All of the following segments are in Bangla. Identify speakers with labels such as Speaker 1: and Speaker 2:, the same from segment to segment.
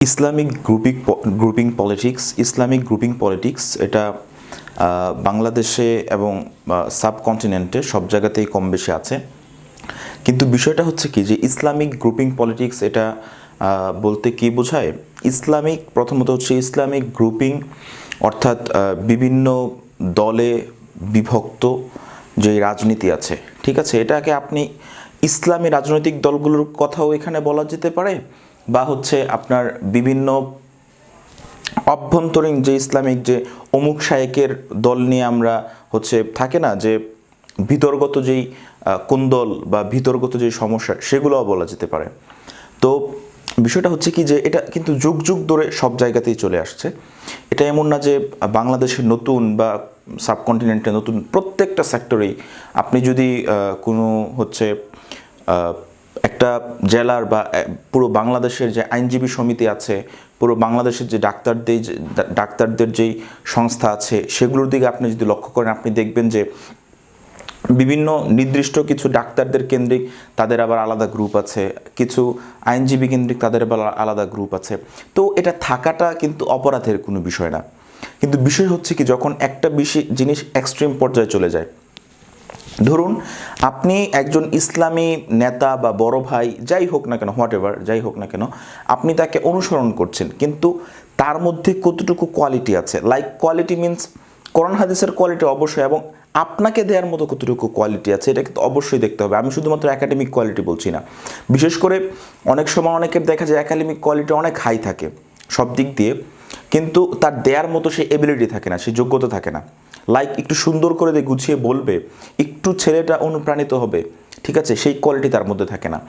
Speaker 1: ইসলামিক গ্রুপিং পলিটিক্স এটা বাংলাদেশে এবং সাবকন্টিনেন্টে সব জায়গাতেই কম বেশি আছে। কিন্তু বিষয়টা হচ্ছে কি যে ইসলামিক গ্রুপিং পলিটিক্স এটা বলতে কি বোঝায়? প্রথমত হচ্ছে ইসলামিক গ্রুপিং অর্থাৎ বিভিন্ন দলে বিভক্ত যে রাজনীতি আছে, ঠিক আছে, এটাকে আপনি ইসলামী রাজনৈতিক দলগুলোর কথাও এখানে বলা যেতে পারে, বা হচ্ছে আপনার বিভিন্ন অভ্যন্তরীণ যে ইসলামিক যে অমুক শায়েকের দল নিয়ে আমরা হচ্ছে থাকে না যে ভিতরগত যেই কোন্দল বা ভিতরগত যে সমস্যা সেগুলোও বলা যেতে পারে। তো বিষয়টা হচ্ছে কি যে এটা কিন্তু যুগ যুগ ধরে সব জায়গাতেই চলে আসছে। এটা এমন না যে বাংলাদেশের নতুন বা সাবকন্টিনেন্টে নতুন, প্রত্যেকটা সেক্টরেই আপনি যদি কোনো হচ্ছে একটা জেলার বা পুরো বাংলাদেশের যে আইনজীবী সমিতি আছে, পুরো বাংলাদেশের যে ডাক্তারদের যেই সংস্থা আছে, সেগুলোর দিকে আপনি যদি লক্ষ্য করেন, আপনি দেখবেন যে বিভিন্ন নির্দিষ্ট কিছু ডাক্তারদের কেন্দ্রিক তাদের আবার আলাদা গ্রুপ আছে, কিছু আইনজীবী কেন্দ্রিক তাদের আবার আলাদা গ্রুপ আছে। তো এটা থাকাটা কিন্তু অপরাধের কোনো বিষয় না, কিন্তু বিষয় হচ্ছে কি যখন একটা বেশি জিনিস এক্সট্রিম পর্যায়ে চলে যায়। ধরুন আপনি একজন ইসলামী নেতা বা বড় ভাই যাই হোক না কেন, হোয়াটএভার যাই হোক না কেন, আপনি তাকে অনুসরণ করছেন, কিন্তু তার মধ্যে কতটুকু কোয়ালিটি আছে, লাইক কোয়ালিটি মিনস কোরআন হাদিসের কোয়ালিটি অবশ্যই, এবং আপনাকে দেওয়ার মতো কতটুকু কোয়ালিটি আছে এটা কিন্তু অবশ্যই দেখতে হবে। আমি শুধুমাত্র একাডেমিক কোয়ালিটি বলছি না, বিশেষ করে অনেক সময় অনেকের দেখা যায় একাডেমিক কোয়ালিটি অনেক হাই থাকে সব দিক দিয়ে, কিন্তু তার দেওয়ার মতো সেই এবিলিটি থাকে না, সেই যোগ্যতা থাকে না। লাইক একটু সুন্দর করে দিয়ে গুছিয়ে বলবে, একটু ছেলেটা অনুপ্রাণিত হবে, ঠিক আছে, সেই কোয়ালিটি তার মধ্যে থাকে না।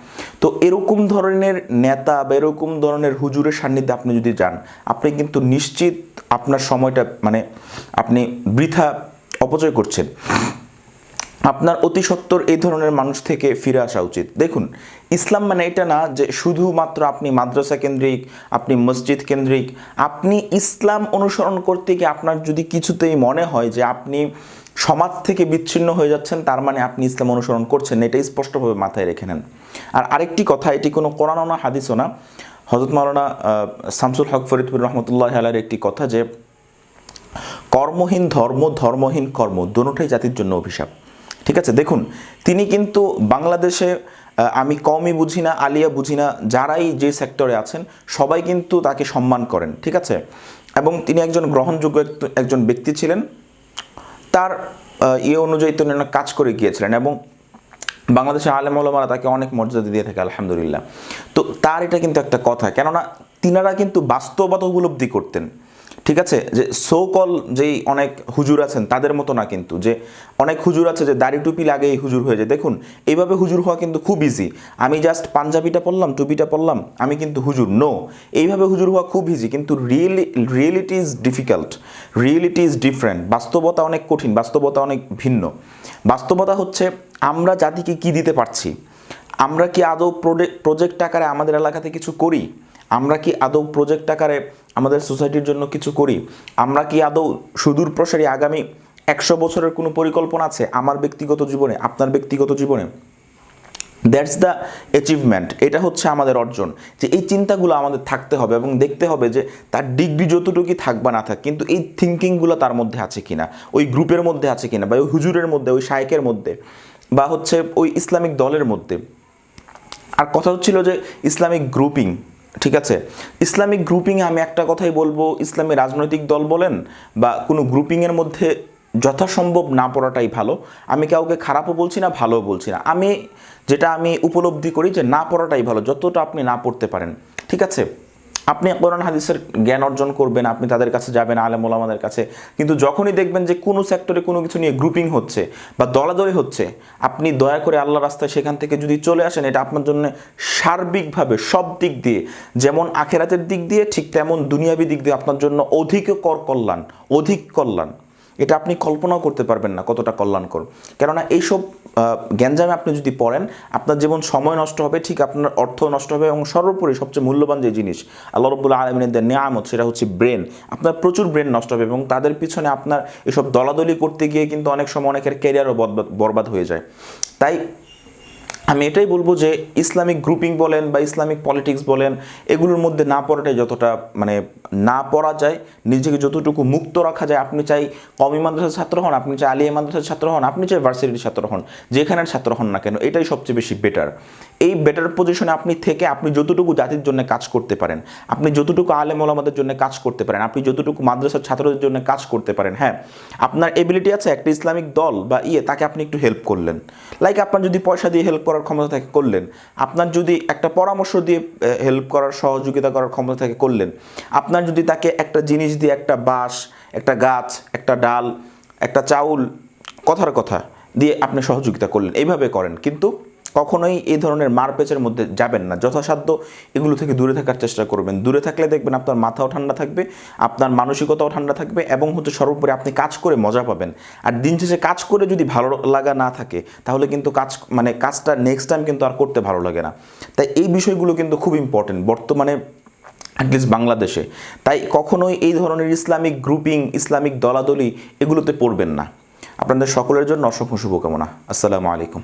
Speaker 1: তো এরকম ধরনের নেতা বা এরকম ধরনের হুজুরের সান্নিধ্যে আপনি যদি যান, আপনি কিন্তু নিশ্চিত আপনার সময়টা আপনি বৃথা অপচয় করছেন। আপনার অতি সত্বর এই ধরনের মানুষ থেকে ফিরে আসা উচিত। দেখুন, ইসলাম মানে এটা না যে শুধুমাত্র আপনি মাদ্রাসা কেন্দ্রিক, আপনি মসজিদ কেন্দ্রিক। আপনি ইসলাম অনুসরণ করতে গিয়ে আপনার যদি কিছুতেই মনে হয় যে আপনি সমাজ থেকে বিচ্ছিন্ন হয়ে যাচ্ছেন, তার মানে আপনি ইসলাম অনুসরণ করছেন না, এটা স্পষ্টভাবে মাথায় রেখে নেন। আর আরেকটি কথা, এটি কোনো কোরআনও না হাদিসও না, হযরত মাওলানা শামসুল হক ফরিদপুর রহমতুল্লাহ আলাইহির একটি কথা যে কর্মহীন ধর্ম, ধর্মহীন কর্ম দুটোটাই জাতির জন্য অভিশাপ। ঠিক আছে, দেখুন তিনি কিন্তু বাংলাদেশে আমি কমই বুঝি না, আলিয়া বুঝি না, যারাই যে সেক্টরে আছেন সবাই কিন্তু তাকে সম্মান করেন, ঠিক আছে, এবং তিনি একজন গ্রহণযোগ্য একজন ব্যক্তি ছিলেন। তার অনুযায়ী তিনি কাজ করে গিয়েছিলেন, এবং বাংলাদেশের আলেম ওলামারা তাকে অনেক মর্যাদা দিয়ে থাকে, আলহামদুলিল্লাহ। তো তার এটা কিন্তু একটা কথা, কেননা তিনারা কিন্তু বাস্তবতা উপলব্ধি করতেন, ঠিক আছে, যে সোকল যেই অনেক হুজুর আছেন তাদের মতো না, কিন্তু যে অনেক হুজুর আছে যে দাড়ি টুপি লাগেই হুজুর হয়ে যায়। দেখুন, এইভাবে হুজুর হওয়া কিন্তু খুব ইজি। আমি জাস্ট পাঞ্জাবিটা পরলাম, টুপিটা পরলাম, আমি কিন্তু হুজুর, নো। এইভাবে হুজুর হওয়া খুব ইজি, কিন্তু reality is difficult, reality is different. বাস্তবতা অনেক কঠিন, বাস্তবতা অনেক ভিন্ন। বাস্তবতা হচ্ছে আমরা জাতিকে কি দিতে পারছি, আমরা কি আদৌ প্রজেক্ট আকারে আমাদের এলাকাতে কিছু করি, আমরা কি আদৌ প্রজেক্ট আকারে আমাদের সোসাইটির জন্য কিছু করি, আমরা কি আদৌ সুদূর প্রসারী আগামী 100 বছরের কোনো পরিকল্পনা আছে আমার ব্যক্তিগত জীবনে, আপনার ব্যক্তিগত জীবনে। দ্যাটস দ্য অ্যাচিভমেন্ট, এটা হচ্ছে আমাদের অর্জন, যে এই চিন্তাগুলো আমাদের থাকতে হবে এবং দেখতে হবে যে তার ডিগ্রি যতটুকুই থাক বা না থাক, কিন্তু এই থিঙ্কিংগুলো তার মধ্যে আছে কিনা, ওই গ্রুপের মধ্যে আছে কিনা, বা ওই হুজুরের মধ্যে, ওই শায়েকের মধ্যে, বা হচ্ছে ওই ইসলামিক দলের মধ্যে। আর কথা হচ্ছিল যে ইসলামিক গ্রুপিং, ঠিক আছে, ইসলামিক গ্রুপিংয়ে আমি একটা কথাই বলবো, ইসলামী রাজনৈতিক দল বলেন বা কোনো গ্রুপিংয়ের মধ্যে যথাসম্ভব না পড়াটাই ভালো। আমি কাউকে খারাপও বলছি না, ভালোও বলছি না, আমি উপলব্ধি করি যে না পড়াটাই ভালো, যতটা আপনি না পড়তে পারেন, ঠিক আছে। আপনি কোরআন হাদিসের জ্ঞান অর্জন করবেন, আপনি তাদের কাছে যাবেন, আলেম ওলামাদের কাছে, কিন্তু যখনই দেখবেন যে কোনো সেক্টরে কোনো কিছু নিয়ে গ্রুপিং হচ্ছে বা দলাদলি হচ্ছে, আপনি দয়া করে আল্লাহ রাস্তায় সেখান থেকে যদি চলে আসেন, এটা আপনার জন্য সার্বিকভাবে সব দিক দিয়ে, যেমন আখেরাতের দিক দিয়ে ঠিক তেমন দুনিয়াবি দিক দিয়ে আপনার জন্য অধিক কল্যাণ। এটা আপনি কল্পনাও করতে পারবেন না কতটা কল্যাণকর। কেননা এইসব গ্যাঞ্জামে আপনি যদি পড়েন, আপনার যেমন সময় নষ্ট হবে, ঠিক আপনার অর্থ নষ্ট হবে, এবং সর্বোপরি সবচেয়ে মূল্যবান যে জিনিস আল্লাহ রাব্বুল আলামিনের দেওয়া নিয়ামত, সেটা হচ্ছে ব্রেন। আপনার প্রচুর ব্রেন নষ্ট হবে, এবং তাদের পিছনে আপনার এসব দলাদলি করতে গিয়ে কিন্তু অনেক সময় অনেকের ক্যারিয়ারও বরবাদ হয়ে যায়। তাই আমি এটাই বলবো যে ইসলামিক গ্রুপিং বলেন বা ইসলামিক পলিটিক্স বলেন, এগুলোর মধ্যে না পড়াটাই যতটা মানে না পড়া যায়, নিজেকে যতটুকু মুক্ত রাখা যায়। আপনি চাই কওমি মাদ্রাসার ছাত্র হন, আপনি চাই আলিয়া মাদ্রাসার ছাত্র হন, আপনি চাই ভার্সিটির ছাত্র হন, যেখানের ছাত্র হন না কেন, এটাই সবচেয়ে বেশি বেটার। এই বেটার পজিশনে আপনি থেকে আপনি যতটুকু জাতির জন্য কাজ করতে পারেন, আপনি যতটুকু আলেম ওলামাদের জন্য কাজ করতে পারেন, আপনি যতটুকু মাদ্রাসার ছাত্রদের জন্য কাজ করতে পারেন, হ্যাঁ আপনার এবিলিটি আছে, একটা ইসলামিক দল বা তাকে আপনি একটু হেল্প করলেন, লাইক আপনার যদি পয়সা দিয়ে হেল্প করার ক্ষমতা থাকে করলেন, আপনার যদি একটা পরামর্শ দিয়ে হেল্প করার সহযোগিতা করার ক্ষমতা থাকে করলেন, আপনার যদি তাকে একটা জিনিস দিয়ে, একটা বাঁশ, একটা গাছ, একটা ডাল, একটা চাউল, কথার কথা দিয়ে আপনি সহযোগিতা করলেন, এইভাবে করেন। কিন্তু কখনোই এই ধরনের মারপেচের মধ্যে যাবেন না, যথাসাধ্য এগুলো থেকে দূরে থাকার চেষ্টা করবেন। দূরে থাকলে দেখবেন আপনার মাথাও ঠান্ডা থাকবে, আপনার মানসিকতাও ঠান্ডা থাকবে, এবং সর্বোপরি আপনি কাজ করে মজা পাবেন। আর দিন শেষে কাজ করে যদি ভালো লাগা না থাকে, তাহলে কিন্তু কাজটা নেক্সট টাইম কিন্তু আর করতে ভালো লাগে না। তাই এই বিষয়গুলো কিন্তু খুব ইম্পর্টেন্ট বর্তমানে অ্যাটলিস্ট বাংলাদেশে। তাই কখনোই এই ধরনের ইসলামিক গ্রুপিং, ইসলামিক দলাদলি এগুলোতে পড়বেন না। আপনাদের সকলের জন্য অসংখ্য শুভকামনা। আসসালামু আলাইকুম।